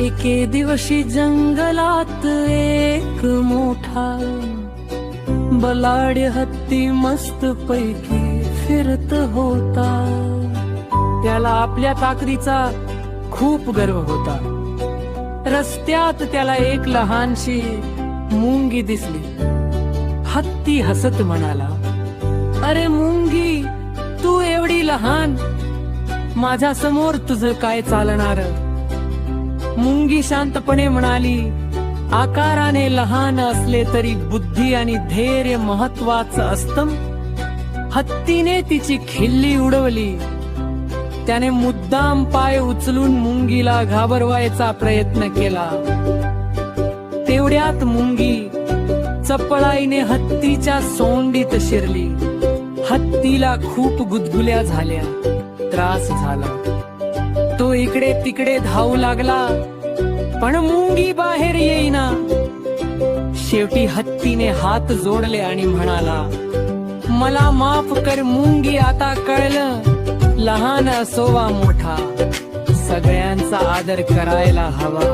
एके दिवशी जंगलात एक मोठा बलाढ्य हत्ती मस्त पैकी फिरत होता. त्याला आपल्या ताकदीचा खूप गर्व होता. रस्त्यात त्याला एक लहानशी मुंगी दिसली. हत्ती हसत म्हणाला, अरे मुंगी, तू एवढी लहान, माझ्या समोर तुझं काय चालणार. मुंगी शांतपणे म्हणाली, आकाराने लहान असले तरी बुद्धी आणि धैर्य महत्वाचं असतं. हत्तीने तिची खिल्ली उडवली. त्याने मुद्दाम पाय उचलून मुंगीला घाबरवायचा प्रयत्न केला. तेवढ्यात मुंगी चपळाईने हत्तीच्या सोंडीत शिरली. हत्तीला खूप गुदगुल्या झाल्या, त्रास झाला. तो इकडे तिकडे धावू लागला, पण मुंगी बाहेर येईना. शेवटी हत्तीने हात जोडले आणि म्हणाला, मला माफ कर मुंगी, आता कळलं, लहान असो वा मोठा, सगळ्यांचा आदर करायला हवा.